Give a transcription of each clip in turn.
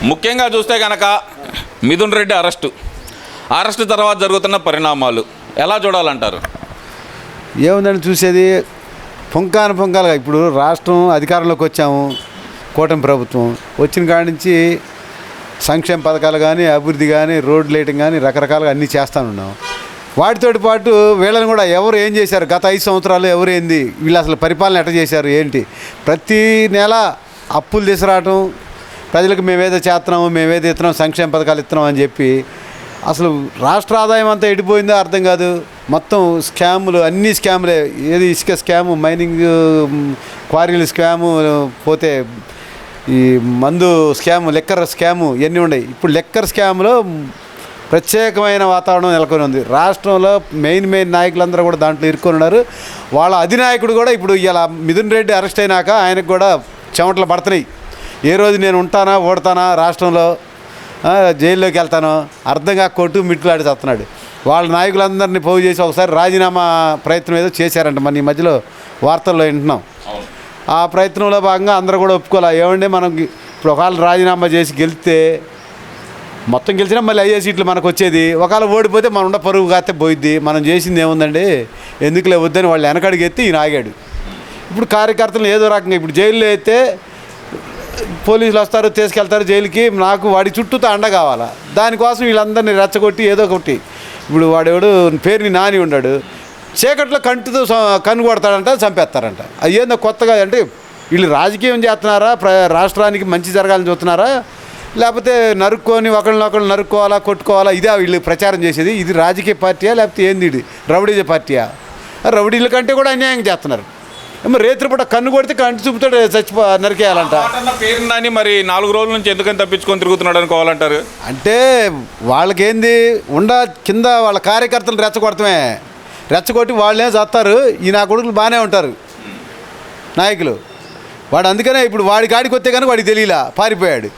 ముఖ్యంగా చూస్తే కనుక మిథున్ రెడ్డి అరెస్టు తర్వాత జరుగుతున్న పరిణామాలు ఎలా చూడాలంటారు? ఏముందని చూసేది పుంకాలుగా ఇప్పుడు రాష్ట్రం అధికారంలోకి వచ్చాము, కూటమి ప్రభుత్వం వచ్చిన కాడి నుంచి సంక్షేమ పథకాలు కానీ అభివృద్ధి కానీ రోడ్ లైటింగ్ కానీ రకరకాలుగా అన్నీ చేస్తానున్నాం. వాటితో పాటు వీళ్ళని కూడా ఎవరు ఏం చేశారు, గత 5 సంవత్సరాలు ఎవరు ఏంది, వీళ్ళు అసలు పరిపాలన ఎట్లా చేశారు ఏంటి, ప్రతీ నెల అప్పులు తీసుకురావటం, ప్రజలకు మేమేదో చేస్తున్నాము మేమేదో ఇస్తున్నాం సంక్షేమ పథకాలు ఇస్తున్నాం అని చెప్పి అసలు రాష్ట్ర ఆదాయం అంతా ఎడిపోయిందో అర్థం కాదు. మొత్తం స్కాములు, అన్ని స్కాములే. ఏది ఇసుక స్కాము, మైనింగ్ క్వారీలు స్కాము, పోతే ఈ మందు స్కాము, లెక్కర్ స్కాము ఇవన్నీ ఉన్నాయి. ఇప్పుడు లెక్కర్ స్కామ్లో ప్రత్యేకమైన వాతావరణం నెలకొని ఉంది. రాష్ట్రంలో మెయిన్ నాయకులందరూ కూడా దాంట్లో ఇరుక్కొని ఉన్నారు. వాళ్ళ అధినాయకుడు కూడా ఇప్పుడు ఇలా మిథున్ రెడ్డి అరెస్ట్ అయినాక ఆయనకు కూడా చెమటలు పడుతున్నాయి. ఏ రోజు నేను ఉంటానా ఓడతానా, రాష్ట్రంలో జైల్లోకి వెళ్తాను అర్థంగా కొట్టు మిట్టులాడి చేస్తున్నాడు. వాళ్ళ నాయకులందరినీ పోగు చేసి ఒకసారి రాజీనామా ప్రయత్నం ఏదో చేశారంట. మన ఈ మధ్యలో వార్తల్లో వింటున్నాం. ఆ ప్రయత్నంలో భాగంగా అందరూ కూడా ఒప్పుకోవాలి. ఏమంటే మనం ఇప్పుడు ఒకవేళ రాజీనామా చేసి గెలిస్తే మొత్తం గెలిచినా మళ్ళీ 5 సీట్లు మనకు వచ్చేది. ఒకవేళ ఓడిపోతే మనం ఉండ పరుగు కాస్తే పోయిద్ది. మనం చేసింది ఏముందండి, ఎందుకులే వద్దని వాళ్ళు వెనకడికి ఎత్తి ఈయన ఆగాడు. ఇప్పుడు కార్యకర్తలు ఏదో రకంగా ఇప్పుడు జైల్లో అయితే పోలీసులు వస్తారు, తీసుకెళ్తారు జైలుకి. నాకు వాడి చుట్టూతో అండ కావాలా, దానికోసం వీళ్ళందరినీ రెచ్చగొట్టి ఏదో ఒకటి. ఇప్పుడు వాడెవడు పేరుని నాని ఉన్నాడు, చీకట్లో కంటితో కన్ను కొడతాడంట, చంపేస్తారంట. అది ఏందో కొత్తగా అంటే వీళ్ళు రాజకీయం చేస్తున్నారా, రాష్ట్రానికి మంచి జరగాలని చూస్తున్నారా, లేకపోతే నరుక్కొని ఒకళ్ళనొకళ్ళు నరుక్కోవాలా కొట్టుకోవాలా, ఇదే వీళ్ళు ప్రచారం చేసేది? ఇది రాజకీయ పార్టీయా లేకపోతే ఏంది, ఇది రౌడీజ పార్టీయా? రౌడీల కంటే కూడా అన్యాయం చేస్తున్నారు. రేత్రి పూట కన్ను కొడితే కంటి చూపుతాడు నరికేయాలంట. పేరుని మరి 4 రోజుల నుంచి ఎందుకని తప్పించుకొని తిరుగుతున్నాడు అనుకోవాలంటారు. అంటే వాళ్ళకేంది కింద వాళ్ళ కార్యకర్తలు రెచ్చగొట్టి వాళ్ళే చేస్తారు. ఈ నా కొడుకులు బాగానే ఉంటారు నాయకులు. వాడు అందుకనే ఇప్పుడు వాడి కాడికి వస్తే కానీ వాడికి తెలియలా, పారిపోయాడు.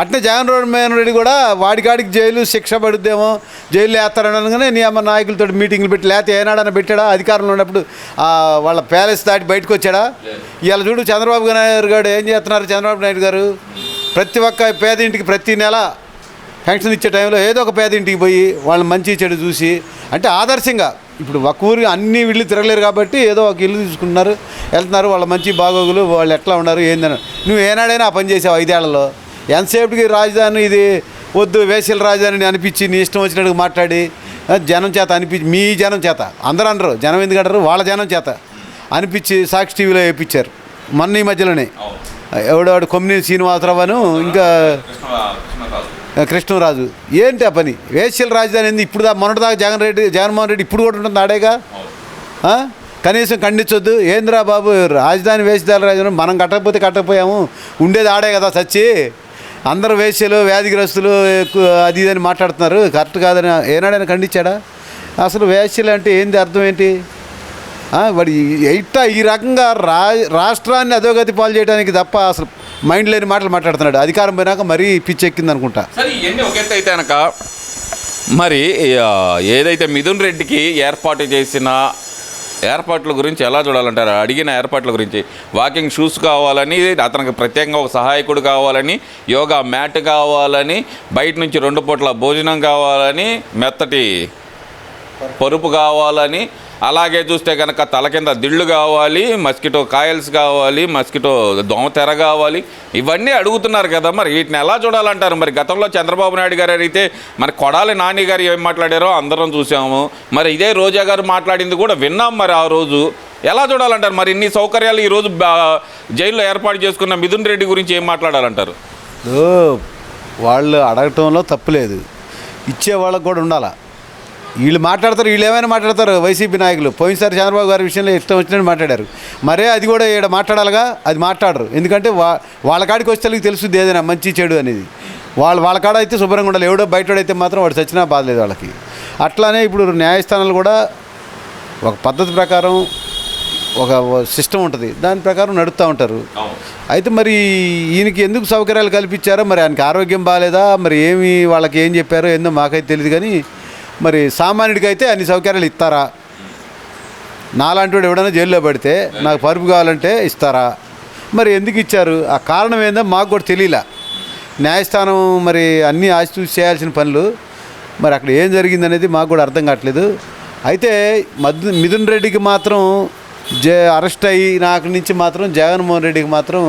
అట్నే జగన్మోహన్ రెడ్డి కూడా వాడి కాడికి జైలు శిక్ష పడుద్దేమో, జైలు వేస్తారనగానే నియమ నాయకులతో మీటింగ్లు పెట్టి, లేకపోతే ఏనాడన్నా పెట్టాడా అధికారంలో ఉన్నప్పుడు వాళ్ళ ప్యాలెస్ దాటి బయటకు వచ్చాడా? ఇవాళ చూడు చంద్రబాబు నాయుడు గారు ఏం చేస్తున్నారు. చంద్రబాబు నాయుడు గారు ప్రతి ఒక్క పేదింటికి ప్రతి నెల పెన్షన్ ఇచ్చే టైంలో ఏదో ఒక పేదింటికి పోయి వాళ్ళని మంచి చెడు చూసి, అంటే ఆదర్శంగా ఇప్పుడు ఒక ఊరికి అన్ని వీళ్ళు తిరగలేరు కాబట్టి ఏదో ఒక ఇల్లు తీసుకుంటున్నారు, వెళ్తున్నారు. వాళ్ళ మంచి బాగోగులు వాళ్ళు ఎట్లా ఉన్నారు ఏందని. నువ్వు ఏనాడైనా ఆ పని చేసావు 5 ఏళ్లలో? ఎంతసేపటికి రాజధాని ఇది వద్దు వేసల రాజధానిని అనిపించి నీ ఇష్టం వచ్చినట్టుగా మాట్లాడి జనం చేత అనిపించి, మీ జనం చేత అందరూ అనరు, జనం ఎందుకు అంటారు, వాళ్ళ జనం చేత అనిపించి సాక్షి టీవీలో వేయించారు మొన్న ఈ మధ్యలోనే. ఎవడవాడు కొమ్మినేని శ్రీనివాసరావు అను ఇంకా కృష్ణరాజు. ఏంటి ఆ పని? వేసల రాజధాని ఏంది? ఇప్పుడు మొన్నటిదాకా జగన్మోహన్ రెడ్డి ఇప్పుడు కూడా ఉంటుంది ఆడేగా. కనీసం ఖండించొద్దు. ఏంద్రా బాబు రాజధాని వేసేదారు రాజధాని, మనం కట్టకపోయాము, ఉండేది ఆడే కదా చచ్చి. అందరూ వేశ్యలు వ్యాధిగ్రస్తులు అది ఇదని మాట్లాడుతున్నారు, కరెక్ట్ కాదని ఏనాడైనా ఖండించాడా? అసలు వేశ్యలు అంటే ఏంది, అర్థం ఏంటి? వాడి ఎయిట్టా ఈ రకంగా రాష్ట్రాన్ని అధోగతి పాలు చేయడానికి తప్ప అసలు మైండ్ లేని మాటలు మాట్లాడుతున్నాడు. అధికారం పోయినాక మరీ పిచ్చెక్కింది అనుకుంటా. సరే ఇవన్నీ ఒకెత్త అయితే కనుక మరి ఏదైతే మిథున్ రెడ్డికి ఏర్పాటు చేసిన ఏర్పాట్ల గురించి ఎలా చూడాలంటారు? అడిగిన ఏర్పాట్ల గురించి వాకింగ్ షూస్ కావాలని, అతనికి ప్రత్యేకంగా ఒక సహాయకుడు కావాలని, యోగా మ్యాట్ కావాలని, బయట నుంచి 2 పూట్ల భోజనం కావాలని, మెత్తటి పరుపు కావాలని, అలాగే చూస్తే కనుక తల కింద దిళ్ళు కావాలి, మస్కిటో కాయల్స్ కావాలి, మస్కిటో దోమతెర కావాలి, ఇవన్నీ అడుగుతున్నారు కదా. మరి వీటిని ఎలా చూడాలంటారు? మరి గతంలో చంద్రబాబు నాయుడు గారు అయితే మరి కొడాలి నాని గారు ఏం మాట్లాడారో అందరం చూసాము. మరి ఇదే రోజా గారు మాట్లాడింది కూడా విన్నాం. మరి ఆ రోజు ఎలా చూడాలంటారు? మరి ఇన్ని సౌకర్యాలు ఈరోజు జైల్లో ఏర్పాటు చేసుకున్న మిథున్ రెడ్డి గురించి ఏం మాట్లాడాలంటారు? వాళ్ళు అడగటంలో తప్పులేదు, ఇచ్చే వాళ్ళకు కూడా ఉండాలా. వీళ్ళు మాట్లాడతారు, వీళ్ళు ఏమైనా మాట్లాడతారు. వైసీపీ నాయకులు పోయినసారి చంద్రబాబు గారి విషయంలో ఇష్టం వచ్చినట్టు మాట్లాడారు. మరే అది కూడా ఇక్కడ మాట్లాడాలిగా, అది మాట్లాడరు. ఎందుకంటే వాళ్ళ కాడికి వచ్చే తెలుస్తుంది ఏదైనా మంచి చెడు అనేది. వాళ్ళ కాడ అయితే శుభ్రంగా ఉండాలి. ఎవడో బయటోడైతే మాత్రం వాడు చచ్చినా బాధలేదు వాళ్ళకి. అట్లానే ఇప్పుడు న్యాయస్థానాలు కూడా ఒక పద్ధతి ప్రకారం ఒక సిస్టమ్ ఉంటుంది, దాని ప్రకారం నడుస్తూ ఉంటారు. అయితే మరి ఈయనకి ఎందుకు సౌకర్యాలు కల్పించారో, మరి ఆయనకి ఆరోగ్యం బాగాలేదా, మరి ఏమి వాళ్ళకి ఏం చెప్పారో ఏందో మాకైతే తెలియదు. కానీ మరి సామాన్యుడికి అయితే అన్ని సౌకర్యాలు ఇస్తారా? నాలాంటి వాడు ఎవడైనా జైల్లో పెడితే నాకు పరుపు కావాలంటే ఇస్తారా? మరి ఎందుకు ఇచ్చారు? ఆ కారణం ఏందో మాకు కూడా తెలియలే. న్యాయస్థానం మరి అన్నీ ఆచితూచి చేయాల్సిన పనులు మరి అక్కడ ఏం జరిగిందనేది మాకు కూడా అర్థం కావట్లేదు. అయితే మిథున్ రెడ్డికి మాత్రం అరెస్ట్ అయినాక నుంచి మాత్రం జగన్మోహన్ రెడ్డికి మాత్రం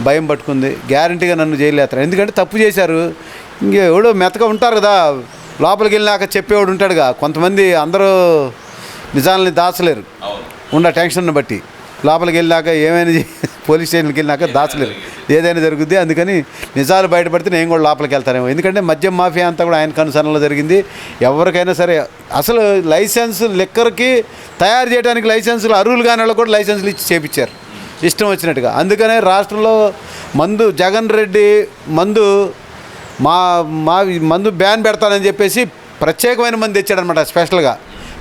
భయం పట్టుకుంది. గ్యారంటీగా నన్ను జైలు వేస్తారు, ఎందుకంటే తప్పు చేశారు. ఇంకెవడో మెత్తగా ఉంటారు కదా, లోపలికి వెళ్ళినాక చెప్పేవాడు ఉంటాడుగా. కొంతమంది అందరూ నిజాలని దాచలేరు ఉన్న టెన్షన్ను బట్టి. లోపలికి వెళ్ళినాక ఏమైనా పోలీస్ స్టేషన్కి వెళ్ళినాక దాచలేరు, ఏదైనా జరుగుద్ది. అందుకని నిజాలు బయటపడితే నేను కూడా లోపలికి వెళ్తానేమో. ఎందుకంటే మద్యం మాఫియా అంతా కూడా ఆయన కనుసరణలో జరిగింది. ఎవరికైనా సరే అసలు లైసెన్స్ లిక్కర్కి తయారు చేయడానికి లైసెన్సులు అర్హులు కాని వాళ్ళు కూడా లైసెన్సులు ఇచ్చి చేపించారు ఇష్టం వచ్చినట్టుగా. అందుకనే రాష్ట్రంలో జగన్ రెడ్డి మందు బ్యాన్ పెడతానని చెప్పేసి ప్రత్యేకమైన మంది తెచ్చాడనమాట. స్పెషల్గా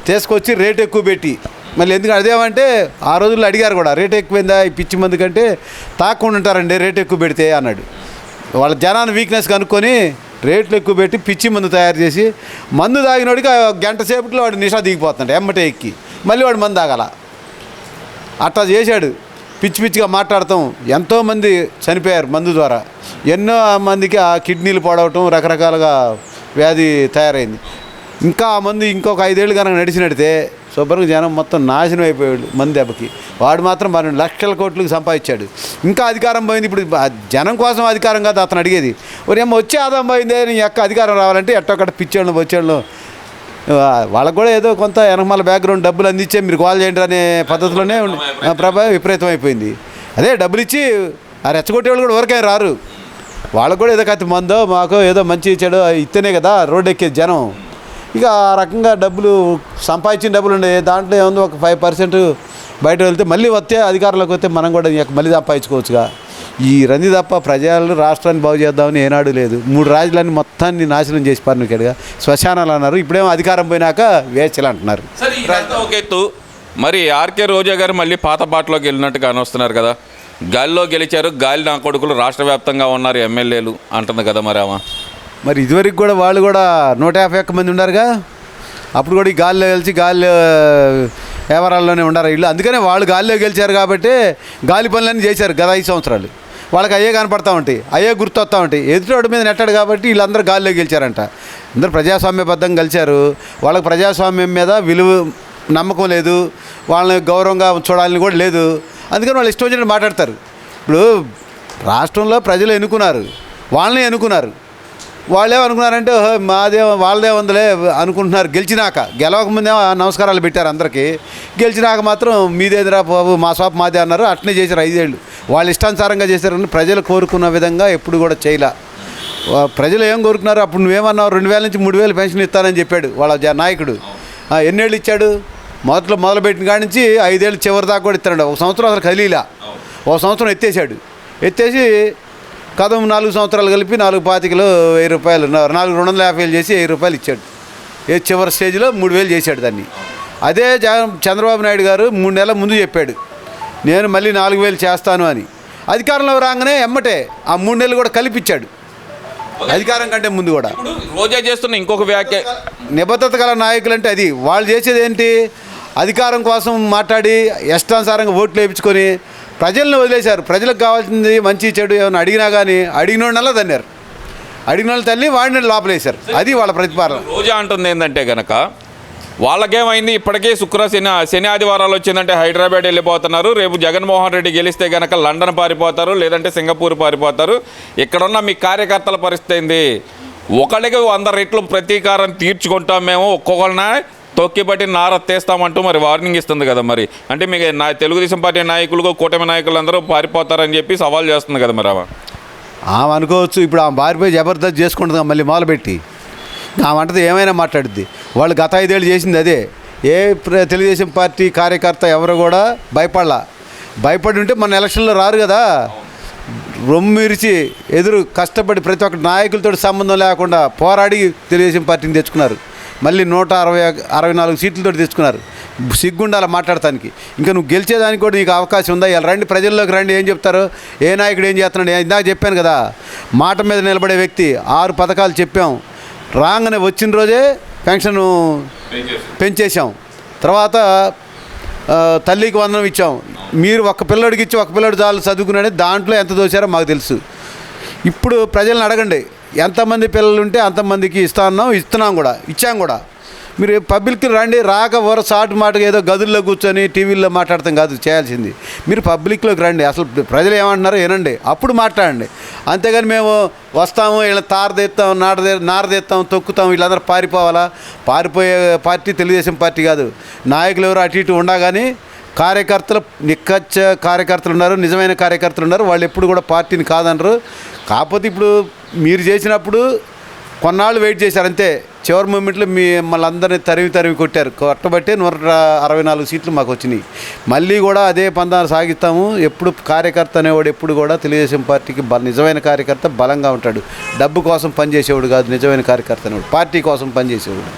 తీసుకొచ్చి రేట్ ఎక్కువ పెట్టి మళ్ళీ ఎందుకంటే అదేమంటే ఆ రోజుల్లో అడిగారు కూడా, రేట్ ఎక్కువైందా ఈ పిచ్చి మందు కంటే తాకుండా ఉంటారండి రేట్ ఎక్కువ పెడితే అన్నాడు. వాళ్ళ జనాన్ని వీక్నెస్ కనుక్కొని రేట్లు ఎక్కువ పెట్టి పిచ్చి మందు తయారు చేసి మందు తాగినోడికి గంట సేపట్లో వాడు నిషా దిగిపోతున్నాడు ఎమ్మటే ఎక్కి, మళ్ళీ వాడు మందు తాగాల. అట్లా చేశాడు. పిచ్చిగా మాట్లాడతాం. ఎంతోమంది చనిపోయారు మందు ద్వారా. ఎన్నో మందికి ఆ కిడ్నీలు పాడవటం, రకరకాలుగా వ్యాధి తయారైంది. ఇంకా ఆ మందు ఇంకొక 5 ఏళ్ళు కనుక నడిచినడితే శుభ్రంగా జనం మొత్తం నాశనం అయిపోయాడు మందు దెబ్బకి. వాడు మాత్రం 12 లక్షల కోట్లకు సంపాదించాడు. ఇంకా అధికారం పోయింది. ఇప్పుడు జనం కోసం అధికారం కాదు అతను అడిగేది. ఒరేమో వచ్చే ఆదాయం పోయిందే, నీ యొక్క అధికారం రావాలంటే ఎట్టొక్కట పిచ్చేళ్ళు వచ్చేళ్ళు వాళ్ళకు కూడా ఏదో కొంత వెనకమాల బ్యాక్గ్రౌండ్ డబ్బులు అందించే మీరు కాల్ చేయండి అనే పద్ధతిలోనే ప్రభావం విపరీతం అయిపోయింది. అదే డబ్బులు ఇచ్చి ఆ రెచ్చగొట్టేవాళ్ళు కూడా ఎవరికైనా రారు. వాళ్ళకు కూడా ఏదో కత్తి మందో మాకు ఏదో మంచి చెడు ఇస్తేనే కదా రోడ్డు ఎక్కేది జనం. ఇక ఆ రకంగా డబ్బులు సంపాదించిన డబ్బులు ఉండే దాంట్లో ఏముంది, ఒక 5% బయట వెళ్తే మళ్ళీ వస్తే అధికారంలోకి వస్తే మనం కూడా మళ్ళీ సంపాదించుకోవచ్చుగా. ఈ రంది తప్ప ప్రజలు రాష్ట్రాన్ని బాగు చేద్దామని ఏనాడు లేదు. 3 రాజులన్నీ మొత్తాన్ని నాశనం చేసి పారినక్కడిగా శ్మశానాలు అన్నారు. ఇప్పుడేమో అధికారం పోయినాక వేచలు అంటున్నారు. ఒక ఎత్తు. మరి ఆర్కే రోజా గారు మళ్ళీ పాత బాటలోకి వెళ్ళినట్టుగా వస్తున్నారు కదా. గాలిలో గెలిచారు, గాలి నా కొడుకులు రాష్ట్ర వ్యాప్తంగా ఉన్నారు ఎమ్మెల్యేలు అంటుంది కదా. మరి ఇదివరకు కూడా వాళ్ళు కూడా 151 మంది ఉన్నారుగా. అప్పుడు కూడా ఈ గాలిలో గెలిచి గాలి వ్యవహారాల్లోనే ఉన్నారు వీళ్ళు. అందుకనే వాళ్ళు గాలిలో గెలిచారు కాబట్టి గాలి పనులన్నీ చేశారు గత 5 సంవత్సరాలు. వాళ్ళకి అయ్యే కనపడతా ఉంటాయి, అయ్యే గుర్తొస్తూ ఉంటాయి. ఎదుటి మీద నెట్టాడు కాబట్టి వీళ్ళందరూ గాలిలో గెలిచారంట. అందరూ ప్రజాస్వామ్యబద్ధంగా గెలిచారు. వాళ్ళకి ప్రజాస్వామ్యం మీద విలువ నమ్మకం లేదు, వాళ్ళని గౌరవంగా చూడాలని కూడా లేదు. అందుకని వాళ్ళు ఇష్టం వచ్చినట్టు మాట్లాడతారు. ఇప్పుడు రాష్ట్రంలో ప్రజలు ఎన్నుకున్నారు, వాళ్ళని ఎన్నుకున్నారు. వాళ్ళేమనుకున్నారంటే వాళ్ళదే ఉందిలే అనుకుంటున్నారు. గెలవకముందేమో నమస్కారాలు పెట్టారు అందరికీ. గెలిచినాక మాత్రం మీదేదిరా బాబు మా షాప్ మాదే అన్నారు. అట్నే చేశారు 5 ఏళ్ళు. వాళ్ళు ఇష్టానుసారంగా చేశారని ప్రజలు కోరుకున్న విధంగా ఎప్పుడు కూడా చేయలే. ప్రజలు ఏం కోరుకున్నారు, అప్పుడు నువ్వేమన్నావు 2000 నుంచి 3000 పెన్షన్ ఇస్తానని చెప్పాడు వాళ్ళ నాయకుడు. ఎన్నేళ్ళు ఇచ్చాడు? మొదలుపెట్టిన కాడి నుంచి 5 ఏళ్ళు చివరి దాకా కూడా ఇస్తాడు. 1 సంవత్సరం అసలు కదిలీలా, 1 సంవత్సరం ఎత్తేసాడు. ఎత్తేసి కదం 4 సంవత్సరాలు కలిపి 4 పాతికలు 1000 రూపాయలు 250 చేసి 1000 రూపాయలు ఇచ్చాడు. చివరి స్టేజ్లో 3000 చేశాడు దాన్ని. అదే చంద్రబాబు నాయుడు గారు 3 నెలల ముందు చెప్పాడు నేను మళ్ళీ 4000 చేస్తాను అని. అధికారంలో రాగానే ఎమ్మటే ఆ 3 నెలలు కూడా కలిపిచ్చాడు. అధికారం కంటే ముందు కూడా రోజా చేస్తున్న ఇంకొక వ్యాఖ్య, నిబద్ధత గల నాయకులు అంటే అది. వాళ్ళు చేసేది ఏంటి, అధికారం కోసం మాట్లాడి ఇష్టానుసారంగా ఓట్లు వేయించుకొని ప్రజలను వదిలేశారు. ప్రజలకు కావాల్సింది మంచి చెడు ఏమైనా అడిగినా కానీ అడిగిన వాళ్ళ తన్నారు, అడిగిన వాళ్ళు తల్లి వాడిని లోపలేశారు. అది వాళ్ళ ప్రతిపాదన. రోజా అంటుంది ఏంటంటే కనుక వాళ్ళకేమైంది, ఇప్పటికే శని ఆదివారాలు వచ్చిందంటే హైదరాబాద్ వెళ్ళిపోతున్నారు. రేపు జగన్మోహన్ రెడ్డి గెలిస్తే కనుక లండన్ పారిపోతారు, లేదంటే సింగపూర్ పారిపోతారు. ఇక్కడున్న మీ కార్యకర్తల పరిస్థితి ఏంది? ఒకళ్ళకి 100 రెట్లు ప్రతీకారం తీర్చుకుంటాం మేము, ఒక్కొక్కరిన తొక్కిపట్టి నారత్తేస్తామంటూ మరి వార్నింగ్ ఇస్తుంది కదా. మరి అంటే మీకు తెలుగుదేశం పార్టీ నాయకులు, కూటమి నాయకులు అందరూ పారిపోతారని చెప్పి సవాల్ చేస్తుంది కదా. మరి ఆమె అనుకోవచ్చు, ఇప్పుడు ఆమె పారిపోయి జబర్దస్త్ చేసుకుంటుంది మళ్ళీ మొదలుపెట్టి. ఆమె అంటది ఏమైనా మాట్లాడుద్ది. వాళ్ళు గత 5 ఏళ్ళు చేసింది అదే. ఏ తెలుగుదేశం పార్టీ కార్యకర్త ఎవరు కూడా భయపడి ఉంటే మన ఎలక్షన్లో రారు కదా. రొమ్మిరిచి కష్టపడి ప్రతి ఒక్క నాయకులతో సంబంధం లేకుండా పోరాడి తెలుగుదేశం పార్టీని తెచ్చుకున్నారు. మళ్ళీ 164 సీట్లతో తెచ్చుకున్నారు. సిగ్గుండాలి మాట్లాడటానికి. ఇంకా నువ్వు గెలిచేదానికి కూడా నీకు అవకాశం ఉందా? ఇలా రండి, ప్రజల్లోకి రండి. ఏం చెప్తారు, ఏ నాయకుడు ఏం చేస్తున్నాడు? ఇందాక చెప్పాను కదా, మాట మీద నిలబడే వ్యక్తి. 6 పథకాలు చెప్పాం. రాగానే వచ్చిన రోజే పెన్షన్ పెంచేసాం. తర్వాత తల్లికి వందనం ఇచ్చాం. మీరు ఒక్క పిల్లడికి ఇచ్చి ఒక్క పిల్లడు చాలు చదువుకున్నాడే, దాంట్లో ఎంత దోశారో మాకు తెలుసు. ఇప్పుడు ప్రజలను అడగండి, ఎంతమంది పిల్లలు ఉంటే అంతమందికి ఇస్తున్నాం కూడా, ఇచ్చాం కూడా. మీరు పబ్లిక్కి రండి, రాక సాటు మాటగా ఏదో గదుల్లో కూర్చొని టీవీల్లో మాట్లాడతాం కాదు చేయాల్సింది. మీరు పబ్లిక్లోకి రండి, అసలు ప్రజలు ఏమంటున్నారో వినండి, అప్పుడు మాట్లాడండి. అంతేగాని మేము వస్తాము, వీళ్ళ తారదెత్తాం, నారదెత్తాం, తొక్కుతాం, వీళ్ళందరూ పారిపోవాలా? పారిపోయే పార్టీ తెలుగుదేశం పార్టీ కాదు. నాయకులు ఎవరు అటు ఇటు ఉండగానే కార్యకర్తలు, నిక్కచ్చ కార్యకర్తలు ఉన్నారు, నిజమైన కార్యకర్తలు ఉన్నారు. వాళ్ళు ఎప్పుడు కూడా పార్టీని కాదనరు. కాకపోతే ఇప్పుడు మీరు చేసినప్పుడు కొన్నాళ్ళు వెయిట్ చేశారు అంతే. చివరి మూమెంట్లో మమ్మల్ని అందరినీ తరిమి కొట్టారు. కొట్టబట్టే 164 సీట్లు మాకు వచ్చినాయి. మళ్ళీ కూడా అదే పందాన్ని సాగిస్తాము. ఎప్పుడు కార్యకర్త అనేవాడు ఎప్పుడు కూడా తెలుగుదేశం పార్టీకి నిజమైన కార్యకర్త బలంగా ఉంటాడు. డబ్బు కోసం పనిచేసేవాడు కాదు నిజమైన కార్యకర్త అనేవాడు, పార్టీ కోసం పనిచేసేవాడు.